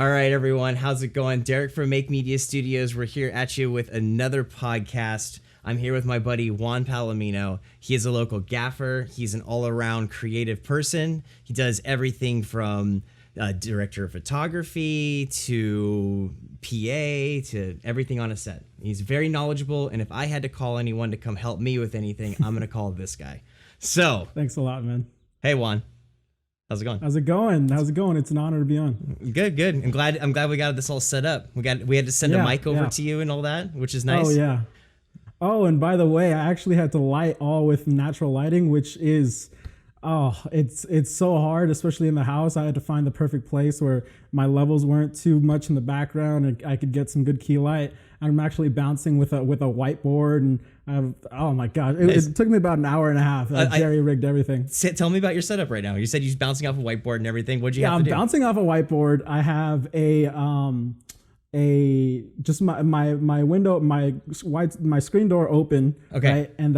All right, everyone. How's it going? Derek from Make Media Studios. We're here at you with another podcast. I'm here with my buddy Juan Palomino. He is a local gaffer. He's an all-around creative person. He does everything from director of photography to PA to everything on a set. He's very knowledgeable, and if I had to call anyone to come help me with anything, I'm going to call this guy. So, thanks a lot, man. Hey, Juan. How's it going? How's it going? It's an honor to be on. Good. I'm glad we got this all set up. We had to send a mic over to you and all that, which is nice. Oh yeah. Oh, and by the way, I actually had to light all with natural lighting, which is it's so hard, especially in the house. I had to find the perfect place where my levels weren't too much in the background and I could get some good key light. I'm actually bouncing with a whiteboard, and oh my god, it took me about an hour and a half. I jerry-rigged everything. Tell me about your setup right now. You said you're bouncing off a whiteboard and everything. What'd you have to do? I'm bouncing off a whiteboard. I have just my window, my screen door open. Okay. Right? And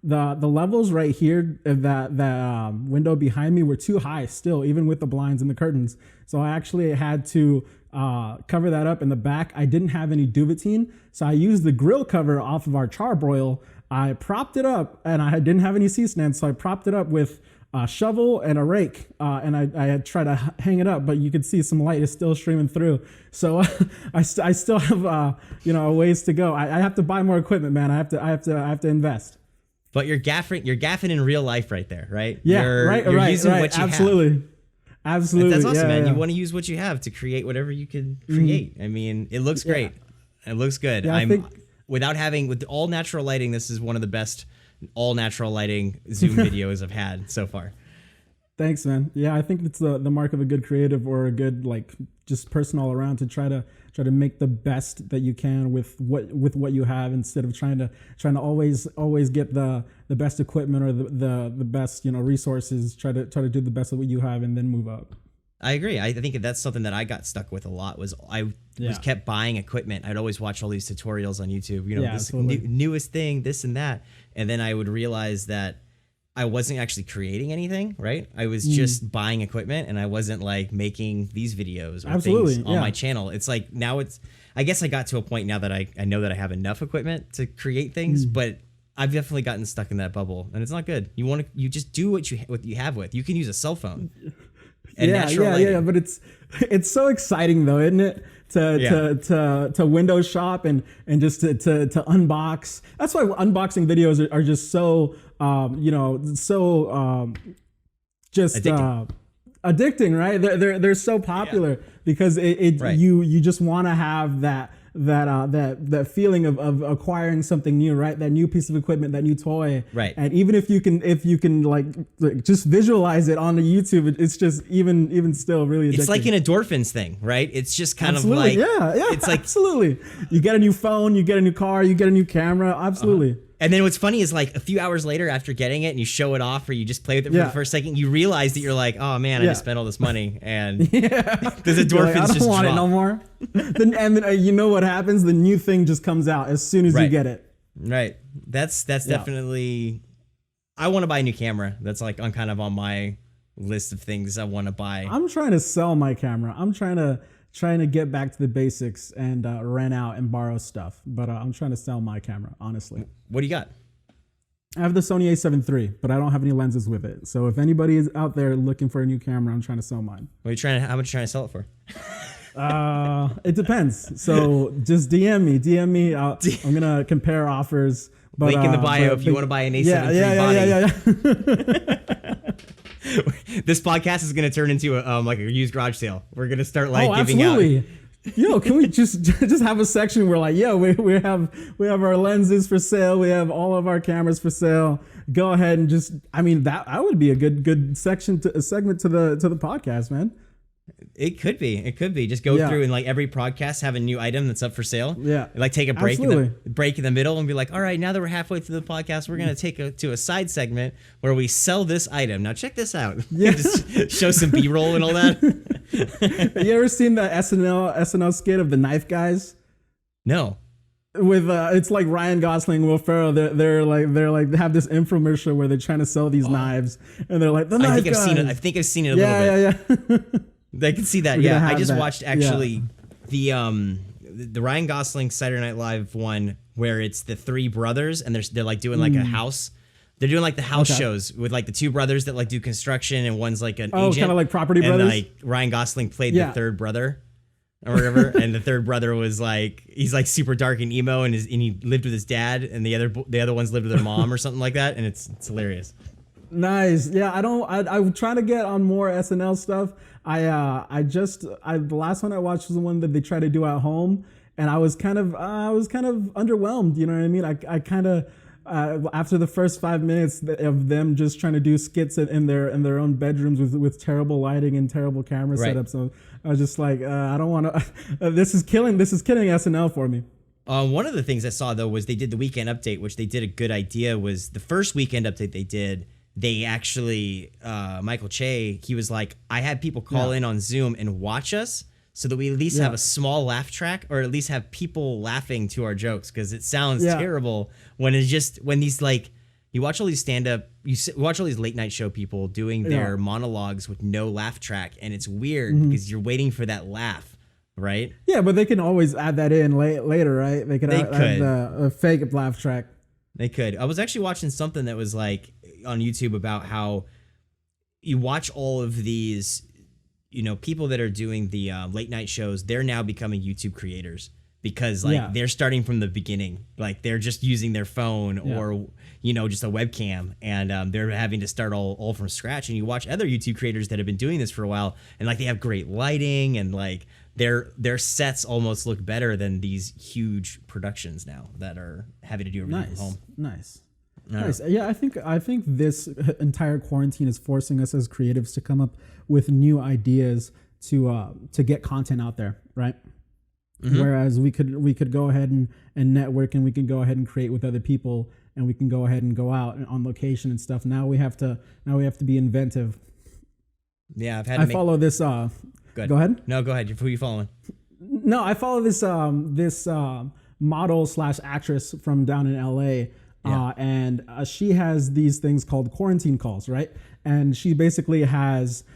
the levels right here, that window behind me were too high still, even with the blinds and the curtains. So I actually had to cover that up in the back. I didn't have any duvetine, so I used the grill cover off of our charbroil. I propped it up, and I didn't have any C-stands, so I propped it up with a shovel and a rake, and I had tried to hang it up, but you could see some light is still streaming through. So I still have a ways to go. I have to buy more equipment, man. I have to invest. But you're gaffing in real life right there, right? Yeah, you're using what you absolutely. have. Absolutely. That's awesome, man. Yeah. You want to use what you have to create whatever you can create. I mean, it looks great. It looks good. Yeah, with all natural lighting, this is one of the best all natural lighting Zoom videos I've had so far. Thanks, man. Yeah, I think it's the mark of a good creative or a good just person all around to try to make the best that you can with what you have, instead of trying to always get the best equipment or the best resources. Try to do the best of what you have and then move up. I agree. I think that's something that I got stuck with a lot. Was kept buying equipment. I'd always watch all these tutorials on YouTube. This newest thing, this and that, and then I would realize that I wasn't actually creating anything, right? I was just buying equipment, and I wasn't making these videos or things on my channel. It's now I guess I got to a point now that I know that I have enough equipment to create things, but I've definitely gotten stuck in that bubble, and it's not good. You just do what you have with. You can use a cell phone. And but it's so exciting though, isn't it? To window shop and just to unbox. That's why unboxing videos are just so addicting, right? They're so popular because you just want to have that feeling of acquiring something new, right? That new piece of equipment, that new toy, right? And even if you can just visualize it on the YouTube, it's just even still really addicting. It's like an endorphins thing, right? It's just kind of it's absolutely. You get a new phone, you get a new car, you get a new camera, absolutely. And then what's funny is a few hours later after getting it and you show it off or you just play with it for the first second, you realize that you're like, oh man, I just spent all this money and those endorphins I don't want drop. it no more. then you know what happens? The new thing just comes out as soon as you get it. Right. That's definitely. I want to buy a new camera. That's on kind of on my list of things I want to buy. I'm trying to sell my camera. I'm trying to get back to the basics and rent out and borrow stuff. But I'm trying to sell my camera, honestly. What do you got? I have the Sony A7 III, but I don't have any lenses with it. So if anybody is out there looking for a new camera, I'm trying to sell mine. How much are you trying to sell it for? It depends. So just DM me. I'm going to compare offers. But, link in the bio if you want to buy an A7 III body. Yeah. This podcast is going to turn into a used garage sale. We're going to start giving absolutely. out. Can we just have a section where we have our lenses for sale, we have all of our cameras for sale. Go ahead and that would be a good segment to the podcast, man. It could be. Just go through and every podcast have a new item that's up for sale. Yeah. Take a break in the middle and be like, all right, now that we're halfway through the podcast, we're going to take to a side segment where we sell this item. Now check this out. Yeah. Just show some B-roll and all that. You ever seen the SNL skit of the knife guys? No. With it's like Ryan Gosling, Will Ferrell. They have this infomercial where they're trying to sell these knives, and they're like the knife guys. I think I've seen it a little bit. Yeah. I can see that. Yeah, I just watched actually the Ryan Gosling Saturday Night Live one where it's the three brothers and they're like doing like a house. They're doing like the house shows with like the two brothers that like do construction and one's like an agent. Kind of like Property Brothers. And like Ryan Gosling played the third brother or whatever, and the third brother was like he's like super dark and emo and he lived with his dad and the other ones lived with their mom or something like that, and it's hilarious. Nice. Yeah, I'm trying to get on more SNL stuff. The last one I watched was the one that they try to do at home, and I was kind of underwhelmed. You know what I mean? I kind of after the first 5 minutes of them just trying to do skits in their own bedrooms with terrible lighting and terrible camera setup. So I was just like, I don't want to. This is killing SNL for me. One of the things I saw though was they did the weekend update, which they did a good idea. Was the first weekend update they did. They actually, Michael Che, he was like, I had people call in on Zoom and watch us so that we at least have a small laugh track or at least have people laughing to our jokes, because it sounds terrible when these like, you watch all these stand-up, you watch all these late night show people doing their monologues with no laugh track, and it's weird because you're waiting for that laugh, right? Yeah, but they can always add that in later, right? They could add a fake laugh track. They could. I was actually watching something that was like on YouTube about how you watch all of these, people that are doing the late night shows. They're now becoming YouTube creators because they're starting from the beginning. Like they're just using their phone or, just a webcam, and they're having to start all from scratch. And you watch other YouTube creators that have been doing this for a while, and like they have great lighting and like their sets almost look better than these huge productions now that are having to do everything from home. Nice. Yeah, I think this entire quarantine is forcing us as creatives to come up with new ideas to get content out there, right? Mm-hmm. Whereas we could go ahead and network, and we can go ahead and create with other people, and we can go ahead and go out on location and stuff. Now we have to be inventive. Yeah, I follow this. Good. Go ahead. No, go ahead. Who are you following? No, I follow this model / actress from down in LA. And she has these things called quarantine calls, right? And she basically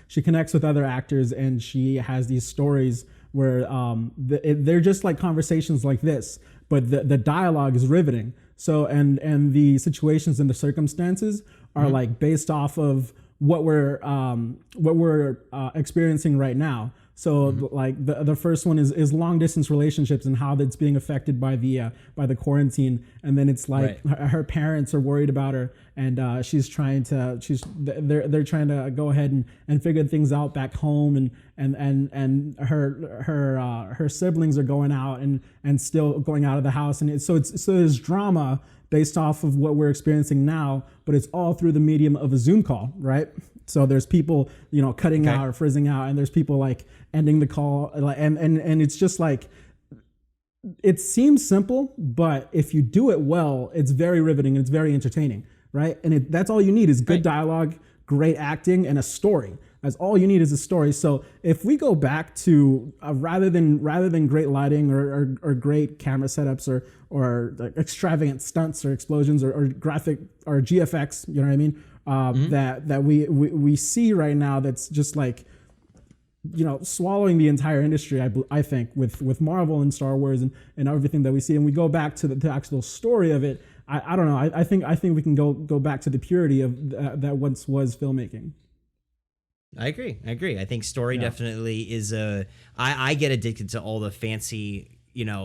she connects with other actors, and she has these stories where they're just like conversations like this, but the dialogue is riveting. So and the situations and the circumstances are like based off of what we're experiencing right now. So like the first one is long distance relationships and how that's being affected by the quarantine, and then it's like her parents are worried about her, and they're trying to go ahead and figure things out back home, and her siblings are going out and still going out of the house, and so there's drama based off of what we're experiencing now, but it's all through the medium of a Zoom call, right? So there's people, cutting out or frizzing out, and there's people like ending the call, and it's just like, it seems simple, but if you do it well, it's very riveting and it's very entertaining, right? And that's all you need is good dialogue, great acting, and a story. That's all you need is a story. So if we go back to rather than great lighting or great camera setups or like extravagant stunts or explosions or graphic or GFX, you know what I mean? That we see right now, that's just like, swallowing the entire industry, I think, with Marvel and Star Wars and everything that we see, and we go back to the actual story of it. I don't know. I think we can go back to the purity of that once was filmmaking. I agree. I think story definitely is I get addicted to all the fancy,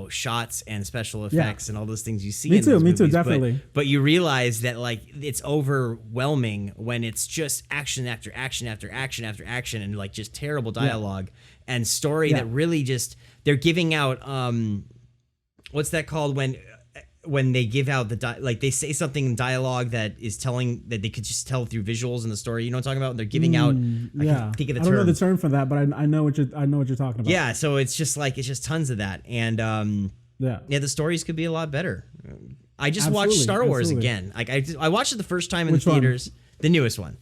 shots and special effects and all those things you see. Me too, definitely. But you realize that like it's overwhelming when it's just action after action after action after action, and like just terrible dialogue and story that really just, they're giving out what's that called when they give out like they say something in dialogue that is telling that they could just tell through visuals in the story. You know what I'm talking about? They're giving out. I can't think of the term. I don't know the term for that, but I know what you're talking about. Yeah, so it's just tons of that, and the stories could be a lot better. I just watched Star Wars again. Like I watched it the first time in the theaters, the newest one,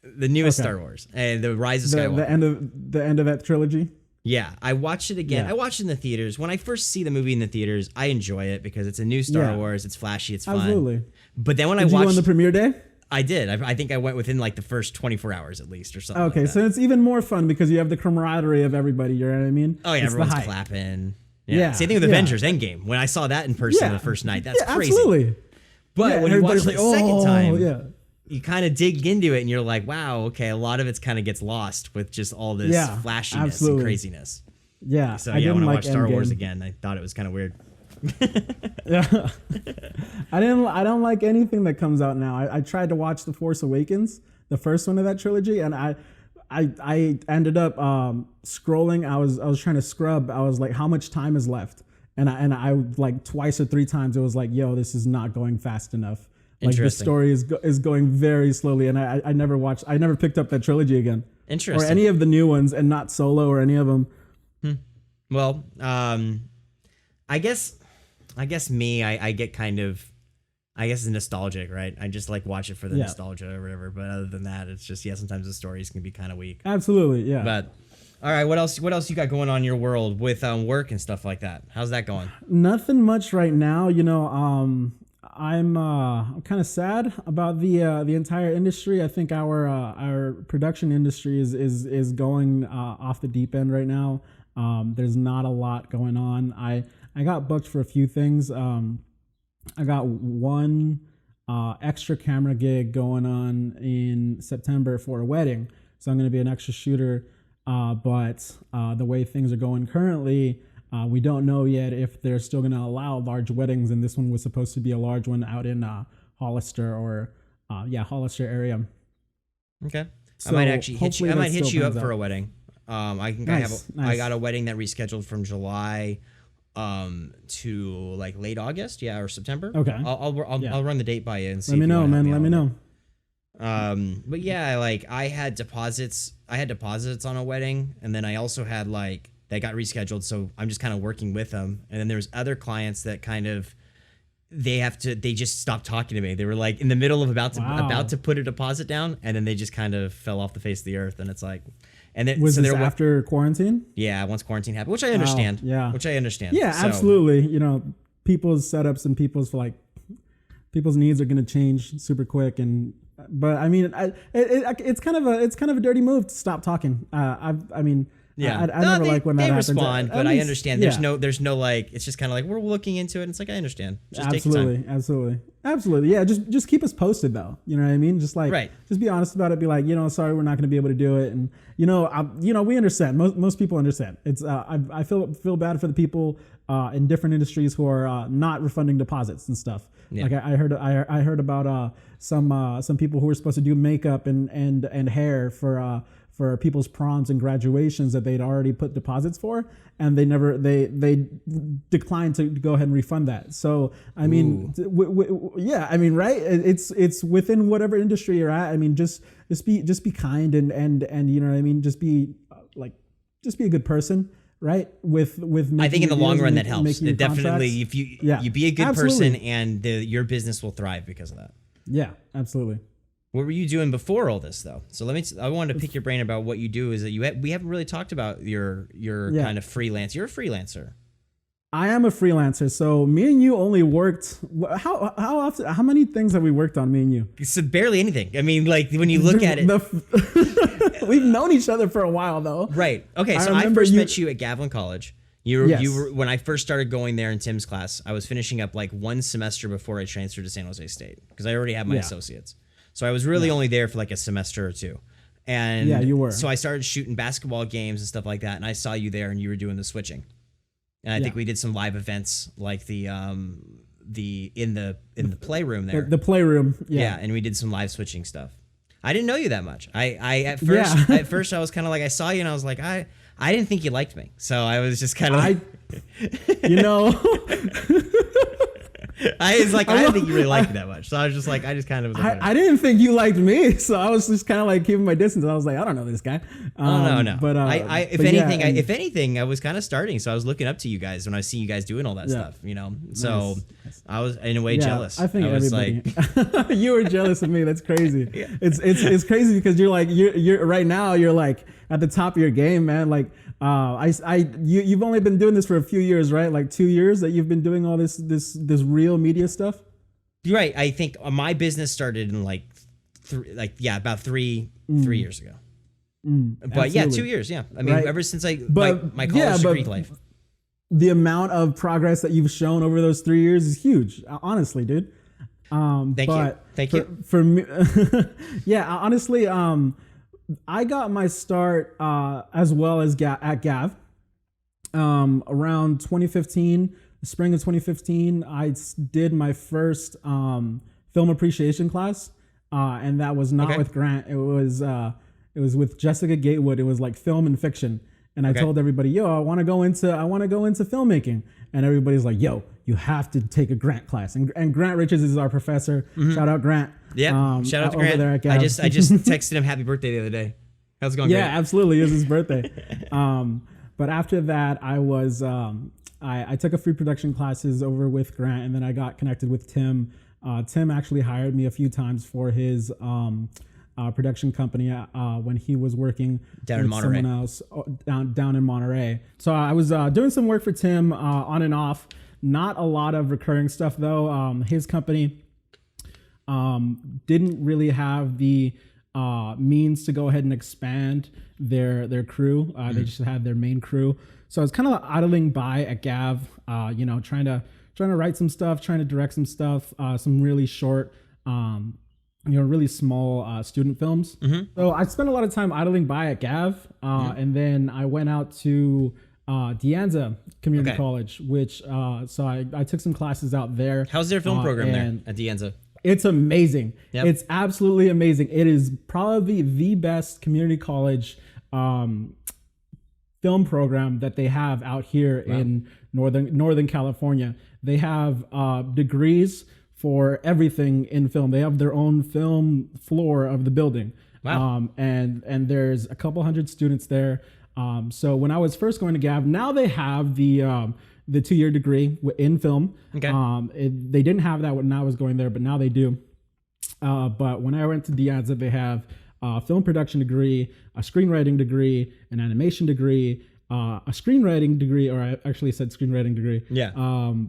the newest Star Wars, and the Rise of Skywalker. The end of that trilogy. Yeah, I watched it again. I watched it in the theaters. When I first see the movie in the theaters, I enjoy it because it's a new Star Wars. It's flashy. It's fun. Absolutely. But then when Did you go on the premiere day? I did. I think I went within like the first 24 hours at least or something. Okay, like that. So it's even more fun because you have the camaraderie of everybody. You know what I mean? Oh yeah, it's everyone's clapping. Yeah. Same thing with Avengers Endgame. When I saw that in person the first night, that's crazy. Absolutely. But when you watch it the second time, yeah. you kind of dig into it and you're like, wow, okay, a lot of it kind of gets lost with just all this flashiness and craziness. Yeah. So when I watched Star Wars again, I thought it was kind of weird. Yeah. I don't like anything that comes out now. I tried to watch The Force Awakens, the first one of that trilogy, and I ended up scrolling. I was trying to scrub. I was like, how much time is left? And I like twice or three times it was like, yo, this is not going fast enough. Like the story is going very slowly, and I never picked up that trilogy again. Interesting. Or any of the new ones, and not Solo or any of them. Well, I guess I get kind of, I guess it's nostalgic, right? I just like watch it for the nostalgia or whatever. But other than that, it's just sometimes the stories can be kind of weak. Absolutely, yeah. But all right, what else you got going on in your world with work and stuff like that? How's that going? Nothing much right now. I'm kind of sad about the entire industry. I think our production industry is going off the deep end right now. There's not a lot going on. I got booked for a few things. I got one extra camera gig going on in September for a wedding, so I'm going to be an extra shooter. But the way things are going currently, we don't know yet if they're still going to allow large weddings, and this one was supposed to be a large one out in Hollister Hollister area. Okay, so I might actually hit you. I might hit you up for a wedding. I got a wedding that rescheduled from July to like late August, or September. Okay, I'll run the date by you and see. Let me know, man. Let me know. But yeah, like I had deposits on a wedding, and then I also had like that got rescheduled, so I'm just kind of working with them. And then there's other clients that kind of they just stopped talking to me. They were like in the middle of about to put a deposit down, and then they just kind of fell off the face of the earth. And it's like, and then was this after quarantine? Yeah, once quarantine happened, which I understand. Yeah, Yeah, so, absolutely. People's setups and people's needs are going to change super quick, but I mean, it's kind of a dirty move to stop talking. I never like when that happens. They respond, but I understand. There's no like. It's just kind of like we're looking into it. And it's like I understand. Just take your time. Absolutely. Yeah, just keep us posted though. You know what I mean? Just like just be honest about it. Be like, sorry, we're not going to be able to do it. And we understand. Most people understand. It's I feel bad for the people in different industries who are not refunding deposits and stuff. Yeah. Like I heard about some people who were supposed to do makeup and hair for people's proms and graduations that they'd already put deposits for, and they declined to go ahead and refund that. So I mean, right? It's within whatever industry you're at. I mean, just be kind and you know what I mean. Just be a good person. Right. With I think in the long run that helps. It definitely, if you be a good person, and your business will thrive because of that. Yeah, absolutely. What were you doing before all this though? So I wanted to pick your brain about what you do. Is that we haven't really talked about your kind of freelance. You're a freelancer. I am a freelancer. So me and you only worked. How often? How many things have we worked on? Me and you. So barely anything. I mean, like when you look at it, we've known each other for a while though. Right. Okay. So I first met you at Gavilan College. You were when I first started going there in Tim's class. I was finishing up like one semester before I transferred to San Jose State because I already had my associates. So I was really only there for like a semester or two. And you were. So I started shooting basketball games and stuff like that. And I saw you there and you were doing the switching. And I think we did some live events like in the playroom there. The playroom. Yeah. And we did some live switching stuff. I didn't know you that much. At first I was kind of like, I saw you and I was like, I didn't think you liked me. So I was just kind of like, I was like, I didn't think you really liked me that much. So I was just like, I just kind of was like, I didn't think you liked me. So I was just kind of like keeping my distance. I was like, I don't know this guy. No. But if anything, I was kind of starting. So I was looking up to you guys when I see you guys doing all that stuff, So nice. I was in a way jealous. I think everybody, you were jealous of me. That's crazy. Yeah. It's crazy because you're like, you're right now, you're like at the top of your game, man. Like, you've only been doing this for a few years, right? Like 2 years that you've been doing all this real media stuff. You're right. I think my business started in like about three years ago. But absolutely. 2 years. Yeah, I mean, ever since my college degree life. The amount of progress that you've shown over those 3 years is huge. Honestly, dude. Thank you. For me, yeah. Honestly, I got my start as well as at Gav around 2015, the spring of 2015. I did my first film appreciation class, and that was not with Grant. It was with Jessica Gatewood. It was like film and fiction. And I told everybody, yo, I want to go into filmmaking. And everybody's like, yo, you have to take a Grant class. And Grant Richards is our professor. Shout out Grant. Yeah, shout out to Grant. There at Gav. I just texted him happy birthday the other day. How's it going, Grant? Yeah, absolutely. It was his birthday. But after that, I was I took a free production classes over with Grant, and then I got connected with Tim. Tim actually hired me a few times for his production company when he was working down in Monterey. Someone else down in Monterey. So I was doing some work for Tim on and off. Not a lot of recurring stuff though. His company didn't really have the means to go ahead and expand their crew. They just had their main crew. So I was kind of idling by at Gav, trying to write some stuff, trying to direct some stuff, some really short, really small student films. So I spent a lot of time idling by at Gav, and then I went out to De Anza Community College, which so I took some classes out there. How's their film program there at De Anza? It's amazing. Yep. It's absolutely amazing. It is probably the best community college film program that they have out here in Northern California. They have degrees for everything in film. They have their own film floor of the building. Wow. And there's a couple hundred students there. So when I was first going to Gav, now they have the 2-year degree in film. Okay. They didn't have that when I was going there, but now they do. But when I went to De Anza, they have a film production degree, a screenwriting degree, an animation degree, a screenwriting degree, or I actually said screenwriting degree. Yeah.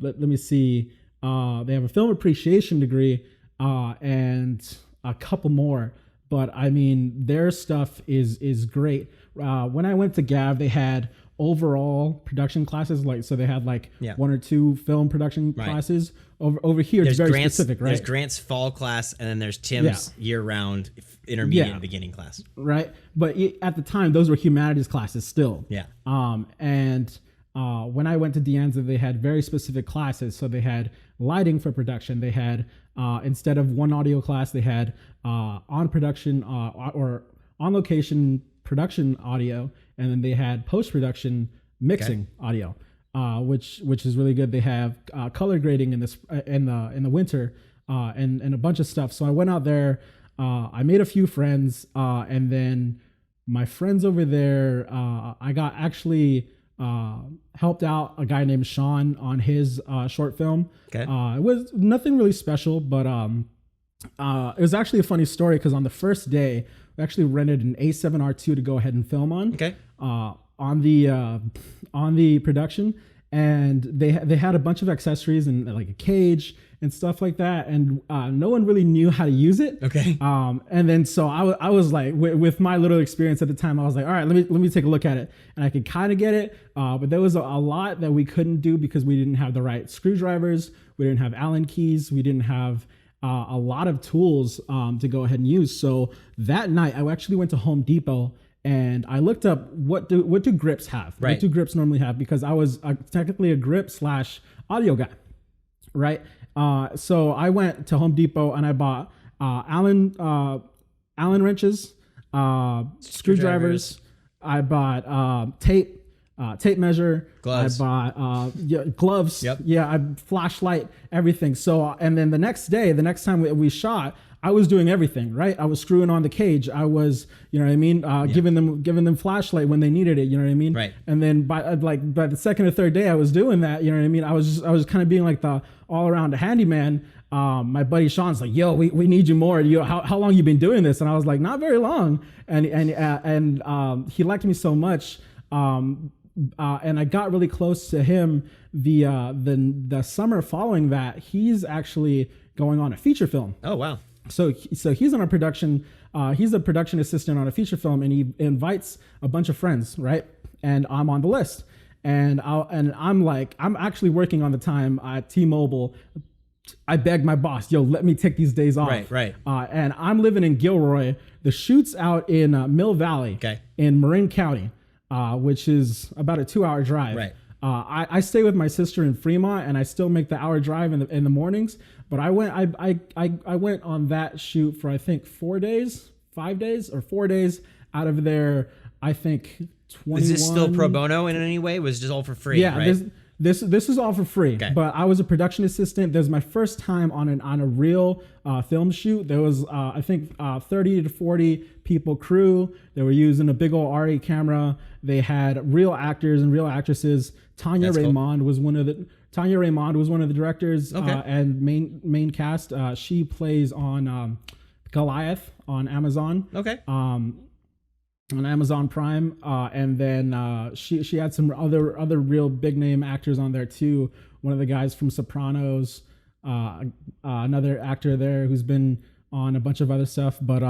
Let me see. They have a film appreciation degree and a couple more. But I mean, their stuff is great. When I went to Gav, they had overall production classes, so they had 1 or 2 film production classes. Over here, it's very specific, right? There's Grant's fall class, and then there's Tim's year-round intermediate and beginning class. Right, but at the time, those were humanities classes still. Yeah. And when I went to De Anza, they had very specific classes. So they had lighting for production. They had instead of one audio class, they had on production or on location production audio, and then they had post-production mixing audio, which is really good. They have color grading in the winter and a bunch of stuff. So I went out there, I made a few friends, and then my friends over there, I got actually helped out a guy named Sean on his short film. Okay. It was nothing really special, but it was actually a funny story because on the first day, we actually rented an A7R2 to go ahead and film on. Okay. On the production, and they had a bunch of accessories and like a cage and stuff like that, and no one really knew how to use it. Okay. And then so I was like, with my little experience at the time, I was like, all right, let me take a look at it, and I could kind of get it, but there was a lot that we couldn't do because we didn't have the right screwdrivers, we didn't have Allen keys, we didn't have a lot of tools to go ahead and use. So that night, I actually went to Home Depot and I looked up what do grips have? Right. What do grips normally have? Because I was technically a grip / audio guy, right? So I went to Home Depot and I bought Allen wrenches, screwdrivers. I bought tape measure, gloves. I bought gloves. Yep. Yeah, flashlight, everything. So, and then the next time we shot, I was doing everything, right? I was screwing on the cage. I was, you know what I mean? Giving them flashlight when they needed it, you know what I mean? Right. And then by the second or third day I was doing that, you know what I mean? I was kind of being like the all around handyman. My buddy Sean's like, yo, we need you more. How long you been doing this? And I was like, not very long. And he liked me so much. And I got really close to him. The summer following that, he's actually going on a feature film. Oh, wow. So he's on a production. He's a production assistant on a feature film, and he invites a bunch of friends, right? And I'm on the list, and I'm actually working on the time at T-Mobile. I begged my boss, yo, let me take these days off. Right. And I'm living in Gilroy. The shoot's out in Mill Valley, in Marin County, which is about a 2-hour drive. Right. I stay with my sister in Fremont, and I still make the hour drive in the mornings. But I went on that shoot for I think 4 days, 5 days, or 4 days out of there. I think 21. Is this still pro bono in any way? Was it just all for free? Yeah, right? This is all for free. Okay. But I was a production assistant. This was my first time on a real film shoot. There was I think 30 to 40 people crew. They were using a big old R8 camera. They had real actors and real actresses. Tanya Raymond was one of the directors and main cast. She plays on Goliath on Amazon. Okay. On Amazon Prime, and then she had some other real big name actors on there too. One of the guys from Sopranos, another actor there who's been on a bunch of other stuff. But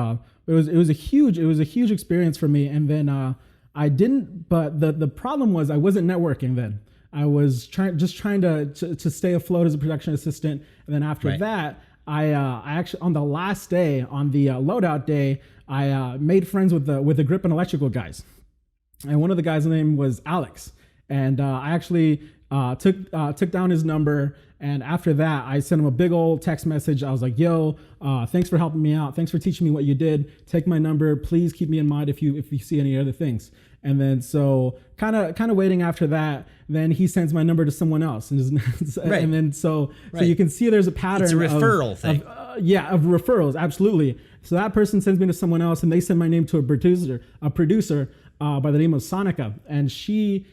it was a huge experience for me. And then I didn't. But the problem was I wasn't networking then. I was trying to stay afloat as a production assistant. And then after that, I actually on the last day, on the loadout day, I made friends with the grip and electrical guys, and one of the guys' name was Alex, and I actually took down his number, and after that I sent him a big old text message. I was like, "Yo, thanks for helping me out. Thanks for teaching me what you did. Take my number. Please keep me in mind if you see any other things." And then so kind of waiting after that, then he sends my number to someone else, and then so you can see there's a pattern. It's a referral thing. Of referrals, absolutely. So that person sends me to someone else, and they send my name to a producer by the name of Sonica, and she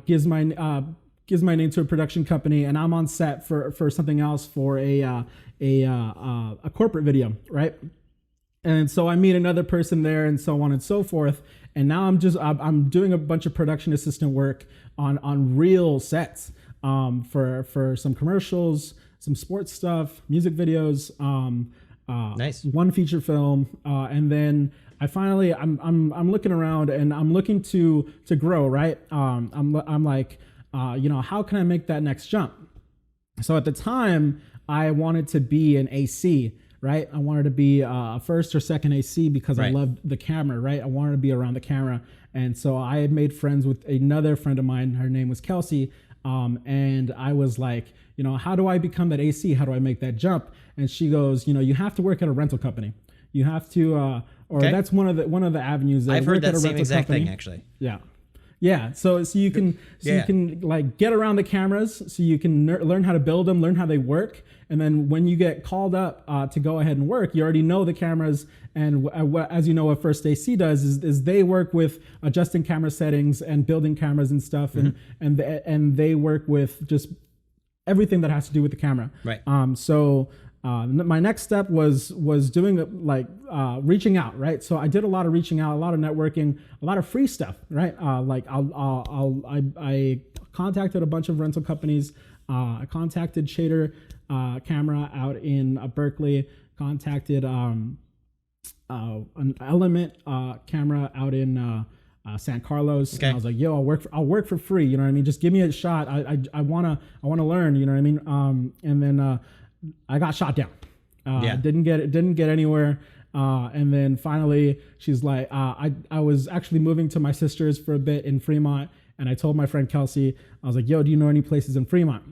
gives my name to a production company, and I'm on set for something else for a corporate video, right? And so I meet another person there, and so on and so forth. And now I'm doing a bunch of production assistant work on real sets for some commercials, some sports stuff, music videos. Nice. One feature film, and then I'm looking around, and I'm looking to grow, right? I'm like, how can I make that next jump? So at the time, I wanted to be an AC, right? I wanted to be a first or second AC because I loved the camera, right? I wanted to be around the camera, and so I had made friends with another friend of mine. Her name was Kelsey, and I was like, how do I become that AC? How do I make that jump? And she goes, you have to work at a rental company. You have to, that's one of the avenues. I've heard that same exact thing, actually. Yeah. So you can you can like get around the cameras, so you can learn how to build them, learn how they work, and then when you get called up to go ahead and work, you already know the cameras. And as you know, what First AC does is they work with adjusting camera settings and building cameras and stuff, and they work with just everything that has to do with the camera. Right. So my next step was doing reaching out, right? So I did a lot of reaching out, a lot of networking, a lot of free stuff, right? I contacted a bunch of rental companies. I contacted Shader Camera out in Berkeley. Contacted an Element camera out in San Carlos. Okay. And I was like, yo, I'll work for free. You know what I mean? Just give me a shot. I wanna learn. You know what I mean? And then I got shot down. Didn't get anywhere. And then finally, she's like, I was actually moving to my sister's for a bit in Fremont, and I told my friend Kelsey, I was like, yo, do you know any places in Fremont?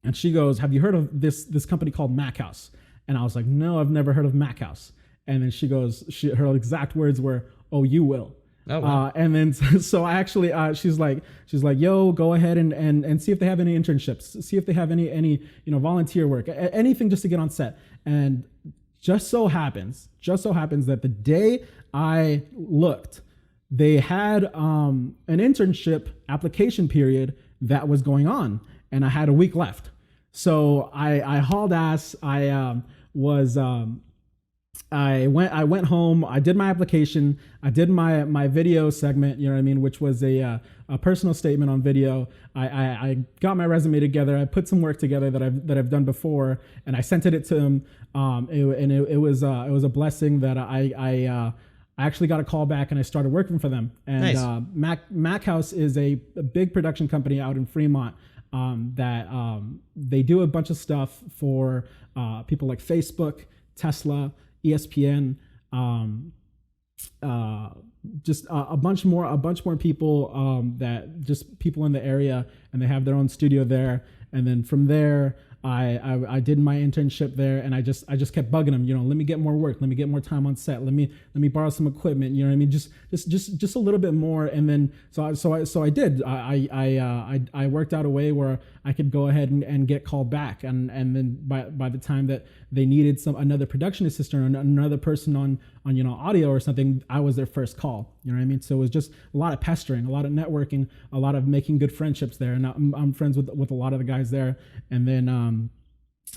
And she goes, have you heard of this company called Mac House? And I was like, no, I've never heard of Mac House. And then she goes, her exact words were, oh, you will. Oh, wow. And then so I actually she's like, yo, go ahead and see if they have any internships, see if they have any volunteer work, anything just to get on set. And just so happens that the day I looked, they had an internship application period that was going on, and I had a week left. So I hauled ass. I was I went home. I did my application. I did my video segment, you know what I mean, which was a personal statement on video. I got my resume together. I put some work together that I've done before, and I sent it to him. It was a blessing that I actually got a call back and I started working for them. And nice. Mac House is a big production company out in Fremont that they do a bunch of stuff for people like Facebook, Tesla, ESPN, just a bunch more people that just people in the area, and they have their own studio there. And then from there, I did my internship there, and I just kept bugging them, you know, let me get more work, let me get more time on set, let me borrow some equipment, you know what I mean, just a little bit more. And then so I did. I worked out a way where I could go ahead and get called back, and then by the time that they needed another production assistant or another person on you know, audio or something, I was their first call. You know what I mean? So it was just a lot of pestering, a lot of networking, a lot of making good friendships there. And I'm friends with a lot of the guys there. And then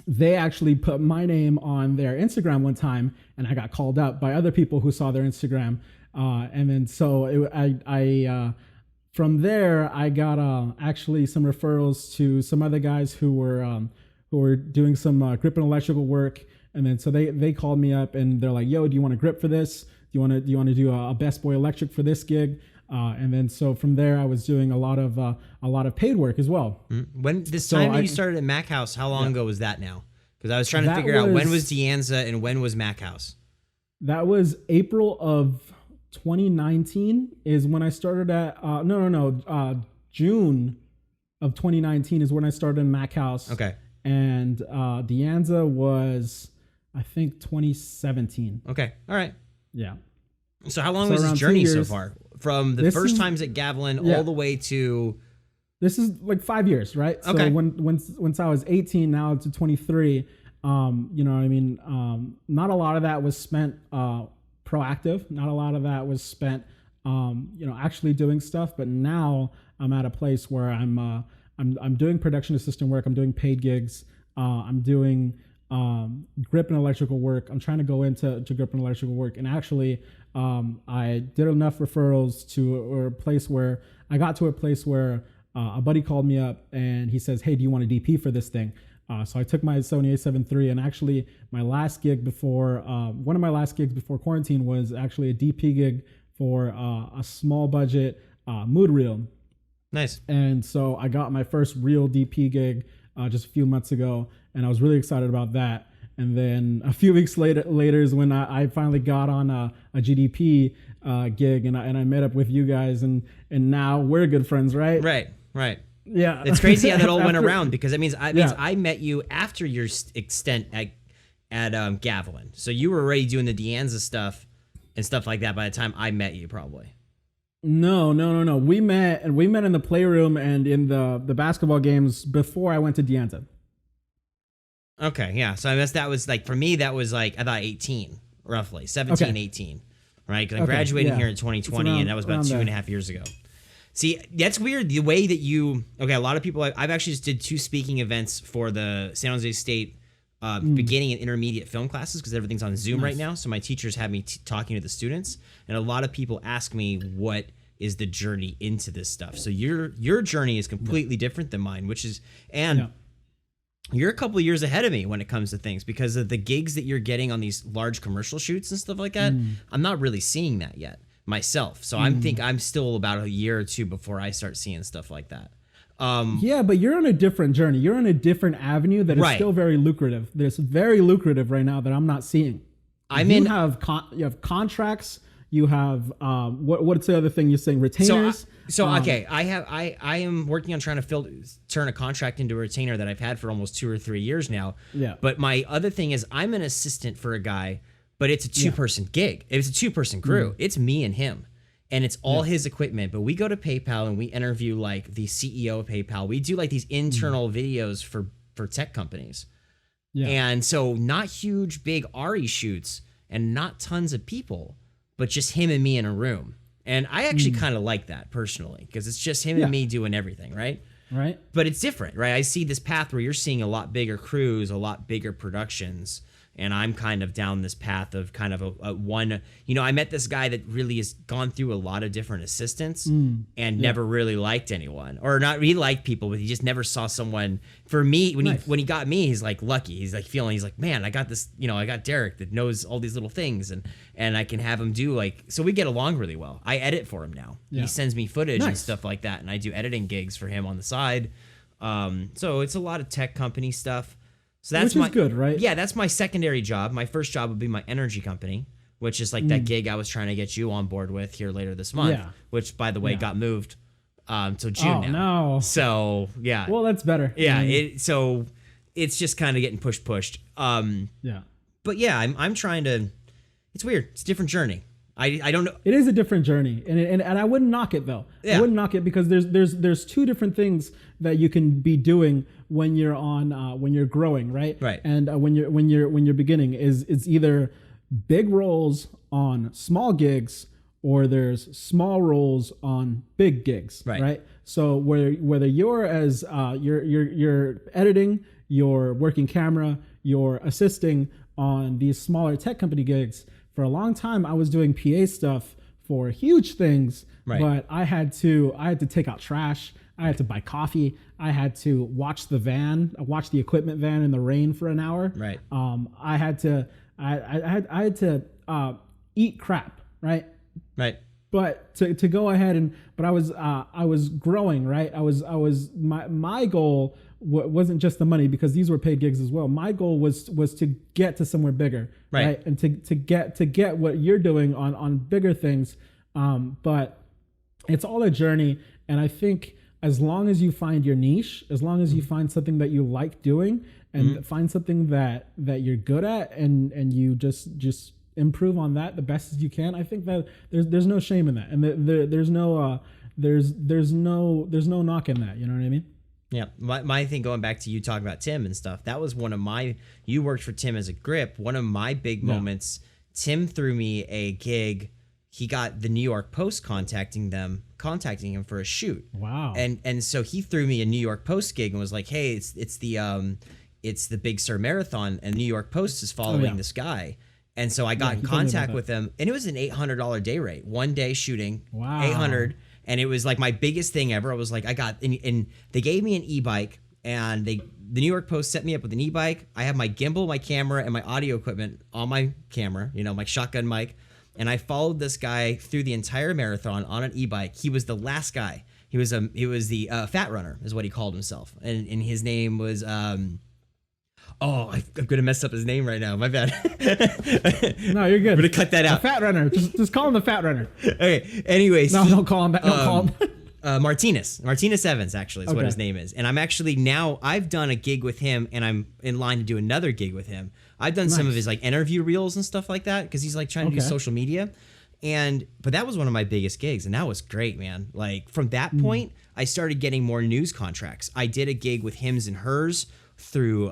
they actually put my name on their Instagram one time, and I got called up by other people who saw their Instagram. And then so from there, I got actually some referrals to some other guys who were doing some grip and electrical work. And then so they called me up, and they're like, "Yo, do you want to grip for this? Do you want to do a Best Boy Electric for this gig?" And then so from there, I was doing a lot of paid work as well. When this time that you started at Mac House, how long ago was that now? Because I was trying to figure out when was De Anza and when was Mac House. That was April of 2019 is when I started at June of 2019 is when I started in Mac House. Okay. And De Anza was, I think, 2017. Okay. All right. Yeah. So how long was this journey so far? From the first times at Gavilan all the way to... This is like 5 years, right? Okay. So once I was 18, now to 23, you know what I mean? Not a lot of that was spent proactive. Not a lot of that was spent, you know, actually doing stuff. But now I'm at a place where I'm doing production assistant work. I'm doing paid gigs. I'm doing grip and electrical work. I'm trying to go into grip and electrical work. And actually, I did enough referrals to a place where a buddy called me up and he says, "Hey, do you want a DP for this thing?" So I took my Sony A7 III, and actually my last gig before, one of my last gigs before quarantine was actually a DP gig for a small budget mood reel. Nice. And so I got my first real DP gig just a few months ago, and I was really excited about that. And then a few weeks later is when I finally got on a GDP gig, and I met up with you guys, and now we're good friends, right? Right. Yeah. It's crazy how that all went around, because that means I met you after your extent at Gavilan. So you were already doing the De Anza stuff and stuff like that by the time I met you, probably. No. We met in the playroom and in the basketball games before I went to De Anza. Okay, yeah. So I guess that was like, for me, that was like, I thought 18, roughly 17, okay. 18, right? Because I graduated here in 2020, and that was about 2.5 years ago. See, that's weird. The way that a lot of people, I've actually just did 2 speaking events for the San Jose State beginning and intermediate film classes, because everything's on Zoom right now. So my teachers have me talking to the students, and a lot of people ask me what is the journey into this stuff. So your journey is completely different than mine, which is, you're a couple of years ahead of me when it comes to things, because of the gigs that you're getting on these large commercial shoots and stuff like that. I'm not really seeing that yet myself. So I think I'm still about a year or 2 before I start seeing stuff like that. Yeah, but you're on a different journey. You're on a different avenue that is still very lucrative. There's very lucrative right now that I'm not seeing. You have contracts. You have what's the other thing you're saying? Retainers. Okay, I am working on trying to turn a contract into a retainer that I've had for almost 2 or 3 years now. Yeah. But my other thing is, I'm an assistant for a guy, but it's a 2-person gig. It's a 2-person crew. It's me and him, and it's all his equipment. But we go to PayPal and we interview like the CEO of PayPal. We do like these internal videos for tech companies. Yeah. And so not huge, big RE shoots and not tons of people, but just him and me in a room. And I actually kind of like that personally, because it's just him and me doing everything, right? But it's different, right? I see this path where you're seeing a lot bigger crews, a lot bigger productions, And I'm kind of down this path of kind of a one, I met this guy that really has gone through a lot of different assistants and never really liked anyone, or not really liked people, but he just never saw someone. For me, when he got me, he's like lucky. He's like he's like, man, I got this, I got Derek that knows all these little things, and I can have him do so we get along really well. I edit for him now. Yeah. He sends me footage and stuff like that, and I do editing gigs for him on the side. So it's a lot of tech company stuff. So that's which is good, right? Yeah, that's my secondary job. My first job would be my energy company, which is like that gig I was trying to get you on board with here later this month, which, by the way, got moved till June now. No. So, yeah. Well, that's better. Yeah, so it's just kind of getting pushed. Yeah. But yeah, I'm trying to... It's weird. It's a different journey. I don't know. It is a different journey, and I wouldn't knock it though. Yeah. I wouldn't knock it because there's two different things that you can be doing when you're when you're growing, right? Right. And when you're beginning is either big roles on small gigs or there's small roles on big gigs, right? So whether you're as you're editing, you're working camera, you're assisting on these smaller tech company gigs. For a long time, I was doing PA stuff for huge things, but I had to take out trash. I had to buy coffee. I had to watch the equipment van in the rain for an hour. Right. I had to eat crap. Right. Right. But to go ahead but I was growing. Right. My goal wasn't just the money, because these were paid gigs as well. My goal was to get to somewhere bigger, right? And to get what you're doing on bigger things. But it's all a journey, and I think as long as you find your niche, as long as you find something that you like doing, and find something that you're good at, and you just improve on that the best as you can, I think that there's no shame in that, and there's no knock in that. You know what I mean? Yeah, my thing, going back to you talking about Tim and stuff, that was one of you worked for Tim as a grip. One of my big moments, Tim threw me a gig. He got the New York Post contacting him for a shoot. Wow. And so he threw me a New York Post gig and was like, hey, it's the Big Sur Marathon, and New York Post is following this guy. And so I got in contact with him, and it was an $800 day rate, 1 day shooting. Wow. 800. And it was like my biggest thing ever. I was like, and they gave me an e-bike, and the New York Post set me up with an e-bike. I have my gimbal, my camera, and my audio equipment on my camera, my shotgun mic. And I followed this guy through the entire marathon on an e-bike. He was the last guy. He was the fat runner, is what he called himself. And his name was, I'm going to mess up his name right now. My bad. No, you're good. I'm going to cut that out. The fat runner. Just call him the fat runner. Okay. Anyways. No, don't call him that. Don't call him. Martinez Evans, actually, is what his name is. And I'm actually I've done a gig with him, and I'm in line to do another gig with him. I've done some of his interview reels and stuff like that, because he's trying to do social media. But that was one of my biggest gigs, and that was great, man. From that point, I started getting more news contracts. I did a gig with Hims and Hers through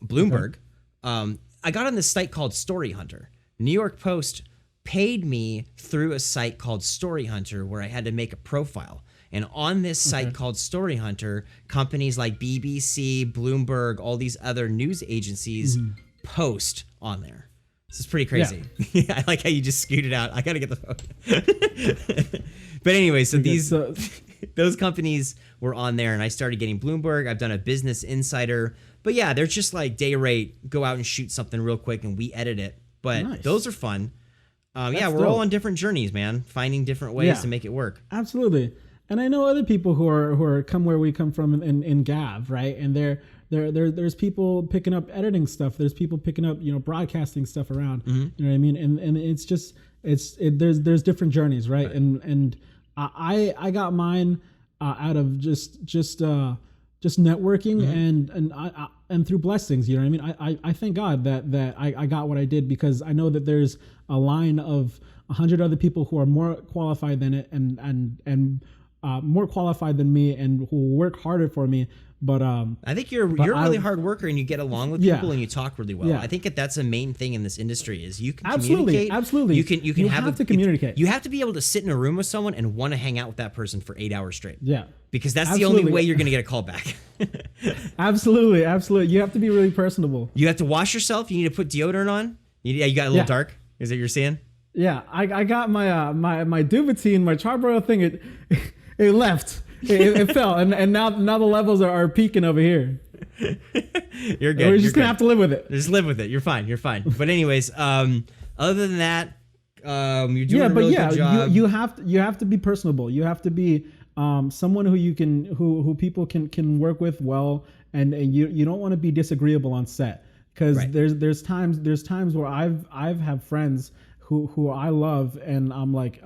Bloomberg. I got on this site called Story Hunter. New York Post paid me through a site called Story Hunter, where I had to make a profile. And on this site called Story Hunter, companies like BBC, Bloomberg, all these other news agencies post on there. This is pretty crazy. Yeah. I like how you just scooted out. I got to get the phone. But anyway, so those companies were on there, and I started getting Bloomberg. I've done a Business Insider. But yeah, they're just day rate, go out and shoot something real quick, and we edit it. But those are fun. We're all on different journeys, man, finding different ways to make it work. Absolutely. And I know other people who are come where we come from in Gav, right? And there's people picking up editing stuff. There's people picking up broadcasting stuff around. You know what I mean? And it's just there's different journeys, right? And I got mine out of just networking and through blessings. You know what I mean? I thank God that I got what I did, because I know that there's a line of 100 other people who are more qualified than it and more qualified than me and who will work harder for me. But I think you're a really hard worker and you get along with people and you talk really well. Yeah. I think that's a main thing in this industry is you can Absolutely. communicate. Absolutely. You can have to communicate. You have to be able to sit in a room with someone and want to hang out with that person for 8 hours straight. Yeah. Because that's the only way you're going to get a call back. Absolutely. You have to be really personable. You have to wash yourself. You need to put deodorant on. You got a little dark. Is that what you're saying? Yeah. I got my my Duvetine, my Charbroil thing. It left. It fell, and now the levels are peaking over here. You're good. We're just gonna have to live with it. Just live with it. You're fine. But anyways, other than that, you're doing a really good job. You have to be personable. You have to be someone who people can work with well, and you don't want to be disagreeable on set, because there's times where I've have friends who I love, and I'm like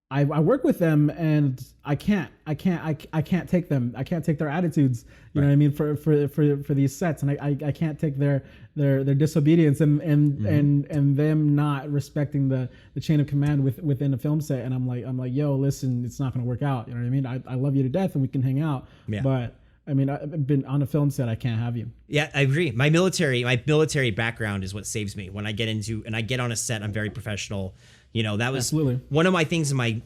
I work with them and I can't take them. I can't take their attitudes. You know what I mean? For these sets, and I can't take their disobedience and them not respecting the chain of command within a film set. And I'm like, yo, listen, it's not going to work out. You know what I mean? I love you to death and we can hang out. Yeah. But I mean, I've been on a film set. I can't have you. Yeah, I agree. My military background is what saves me. When I get on a set, I'm very professional. You know, that was Absolutely. One of my things in my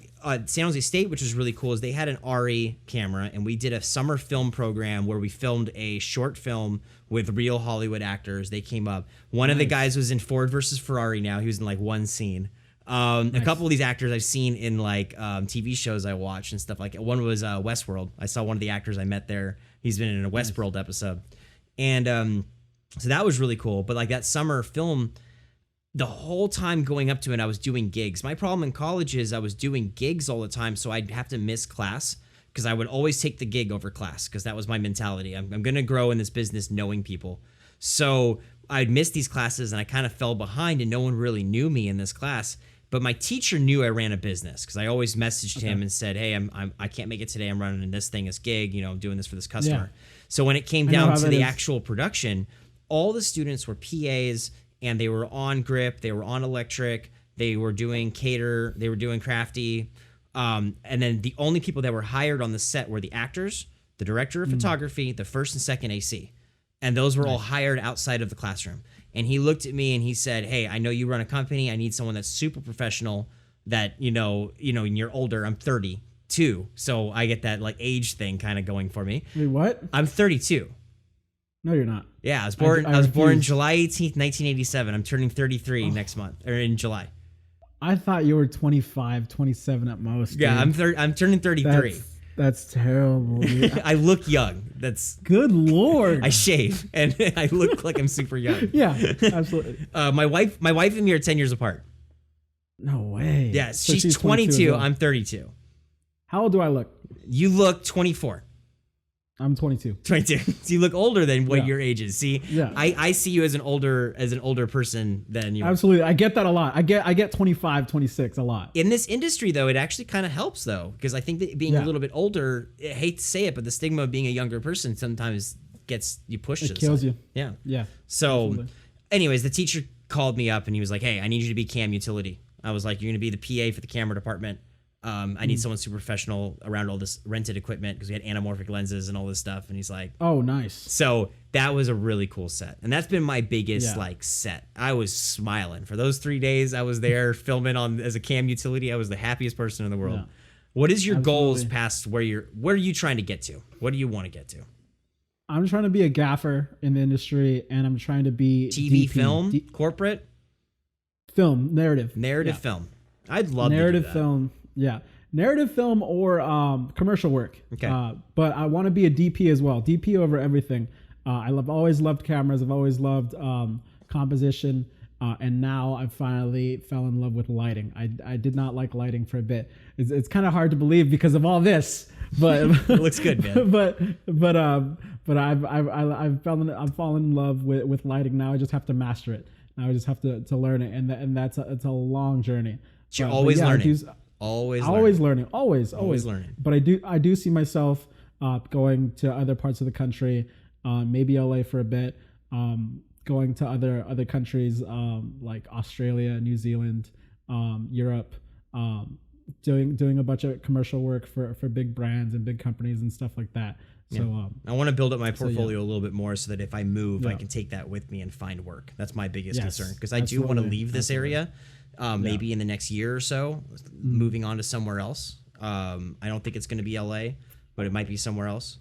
San Jose State, which was really cool, is they had an RE camera, and we did a summer film program where we filmed a short film with real Hollywood actors. They came up. One of the guys was in Ford versus Ferrari now. He was in like one scene. A couple of these actors I've seen in like TV shows I watch and stuff like that. One was Westworld. I saw one of the actors I met there. He's been in a Westworld episode. And so that was really cool. But like that summer film, the whole time going up to it, I was doing gigs. My problem in college is I was doing gigs all the time, so I'd have to miss class because I would always take the gig over class because that was my mentality. I'm going to grow in this business knowing people. So I'd miss these classes, and I kind of fell behind, and no one really knew me in this class. But my teacher knew I ran a business because I always messaged him and said, hey, I can't make it today. I'm running this thing as gig. You know, I'm doing this for this customer. Yeah. So when it came down to the actual production, all the students were PAs, and they were on grip, they were on electric, they were doing cater, they were doing crafty. And then the only people that were hired on the set were the actors, the director of photography, the first and second AC. And those were all hired outside of the classroom. And he looked at me and he said, hey, I know you run a company. I need someone that's super professional that, you know, and you're older. I'm 32. So I get that like age thing kind of going for me. Wait, what? I'm 32. No, you're not. Yeah, I was born July 18th, 1987. I'm turning 33 next month, or in July. I thought you were 25, 27 at most. Yeah, dude. I'm turning 33. That's terrible. I look young. That's good Lord. I shave and I look like I'm super young. Yeah, absolutely. My wife and me are 10 years apart. No way. Yeah, so she's 22. I'm 32. How old do I look? You look 24. I'm 22. 22. So you look older than what your age is. See, yeah. I see you as an older person than you. Absolutely. I get that a lot. I get 25, 26 a lot. In this industry, though, it actually kind of helps, though, because I think that being a little bit older, I hate to say it, but the stigma of being a younger person sometimes gets you pushed to the kills side. You. Yeah. Yeah. So, absolutely. Anyways, the teacher called me up and he was like, hey, I need you to be cam utility. I was like, you're going to be the PA for the camera department. I need someone super professional around all this rented equipment because we had anamorphic lenses and all this stuff. And he's like, oh, nice. So that was a really cool set. And that's been my biggest set. I was smiling for those 3 days. I was there filming as a cam utility. I was the happiest person in the world. Yeah. What is your goals past where are you trying to get to? What do you want to get to? I'm trying to be a gaffer in the industry, and I'm trying to be TV, film, corporate? Film, narrative. Film. I'd love narrative to do that. Film. Yeah. Narrative film or commercial work. Okay. But I want to be a DP as well. DP over everything. I've always loved cameras. I've always loved composition. And now I finally fell in love with lighting. I did not like lighting for a bit. It's kind of hard to believe because of all this, but it looks good, man. But I've fallen in love with lighting. Now I just have to master it. Now I just have to learn it, and it's a long journey. You're always learning. Always learning. Always learning. But I do see myself going to other parts of the country, maybe LA for a bit, going to other countries like Australia, New Zealand, Europe, doing a bunch of commercial work for big brands and big companies and stuff like that. So I want to build up my portfolio a little bit more so that if I move, I can take that with me and find work. That's my biggest concern, because I do want to leave this area, maybe in the next year or so, moving on to somewhere else. I don't think it's going to be LA, but it might be somewhere else.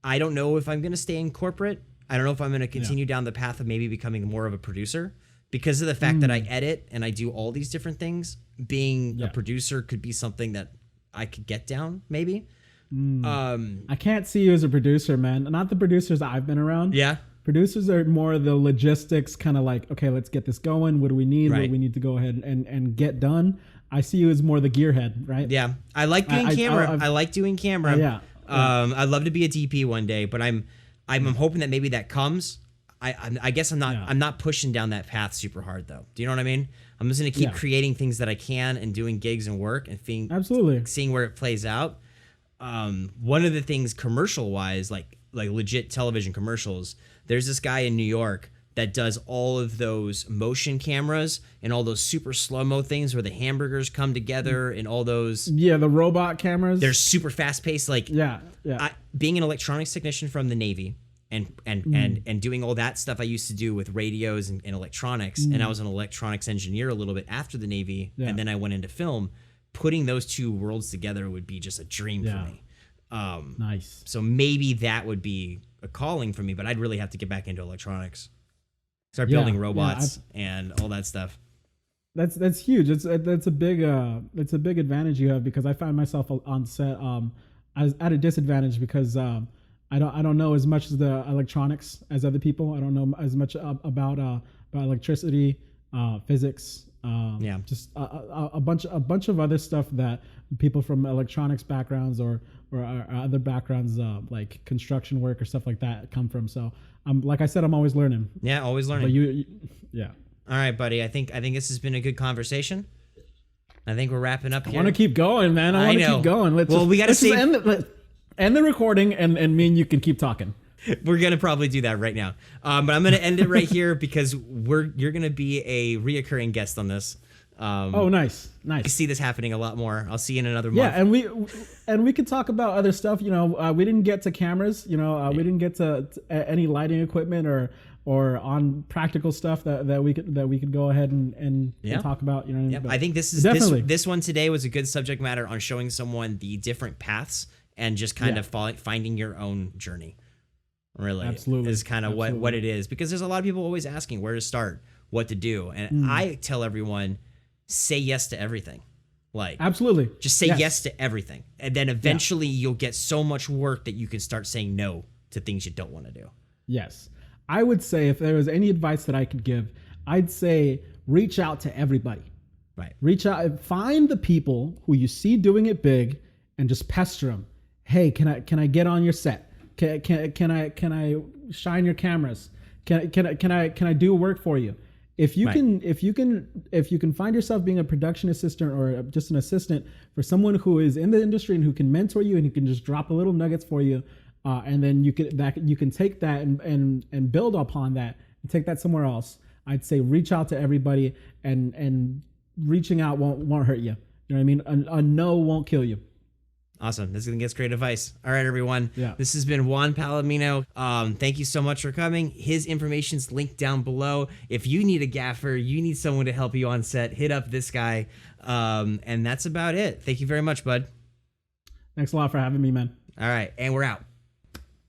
I don't know if I'm going to stay in corporate. I don't know if I'm going to continue down the path of maybe becoming more of a producer, because of the fact that I edit and I do all these different things. Being a producer could be something that I could get down, maybe. I can't see you as a producer, man. Not the producers that I've been around. Yeah. Producers are more the logistics, kind of like, okay, let's get this going. What do we need? What do we need to go ahead and get done? I see you as more the gearhead, right? Yeah. I like doing camera. I like doing camera. Yeah. I'd love to be a DP one day, but I'm hoping that maybe that comes. I guess I'm not pushing down that path super hard, though. Do you know what I mean? I'm just going to keep creating things that I can and doing gigs and work and seeing where it plays out. One of the things commercial wise, like legit television commercials, there's this guy in New York that does all of those motion cameras and all those super slow-mo things where the hamburgers come together and all those. Yeah, the robot cameras. They're super fast-paced. Like, being an electronics technician from the Navy and doing all that stuff I used to do with radios and electronics, and I was an electronics engineer a little bit after the Navy, and then I went into film. Putting those two worlds together would be just a dream for me. Nice. So maybe that would be a calling for me, but I'd really have to get back into electronics. Start building robots and all that stuff. That's huge. That's a big advantage you have, because I find myself on set at a disadvantage because I don't know as much as the electronics as other people. I don't know as much about electricity, physics. Just a bunch of other stuff that people from electronics backgrounds or other backgrounds, like construction work or stuff like that, come from. So like I said, I'm always learning. Yeah, always learning. But All right, buddy. I think this has been a good conversation. I think we're wrapping up here. I want to keep going, man. I want to keep going. We got to end the recording, and me and you can keep talking. We're gonna probably do that right now, but I'm gonna end it right here because you're gonna be a reoccurring guest on this. Oh, nice. I see this happening a lot more. I'll see you in another month. Yeah, and we could talk about other stuff. You know, we didn't get to cameras. You know, we didn't get to any lighting equipment or on practical stuff that we could go ahead and talk about. You know, what I mean? I think this one today was a good subject matter on showing someone the different paths and just kind of finding your own journey. Really, absolutely, is kind of what it is, because there's a lot of people always asking where to start, what to do, and I tell everyone, say yes to everything. Like, absolutely, just say yes to everything, and then eventually you'll get so much work that you can start saying no to things you don't want to do. Yes, I would say if there was any advice that I could give, I'd say reach out to everybody. Right, reach out, find the people who you see doing it big, and just pester them. Hey, can I get on your set? Can I shine your cameras? Can I do work for you? If you can find yourself being a production assistant or just an assistant for someone who is in the industry and who can mentor you and who can just drop a little nuggets for you, and then you can take that and build upon that and take that somewhere else. I'd say reach out to everybody, and reaching out won't hurt you. You know what I mean? A no won't kill you. Awesome. This is going to get great advice. All right, everyone. Yeah. This has been Juan Palomino. Thank you so much for coming. His information's linked down below. If you need a gaffer, you need someone to help you on set, hit up this guy. And that's about it. Thank you very much, bud. Thanks a lot for having me, man. All right. And we're out.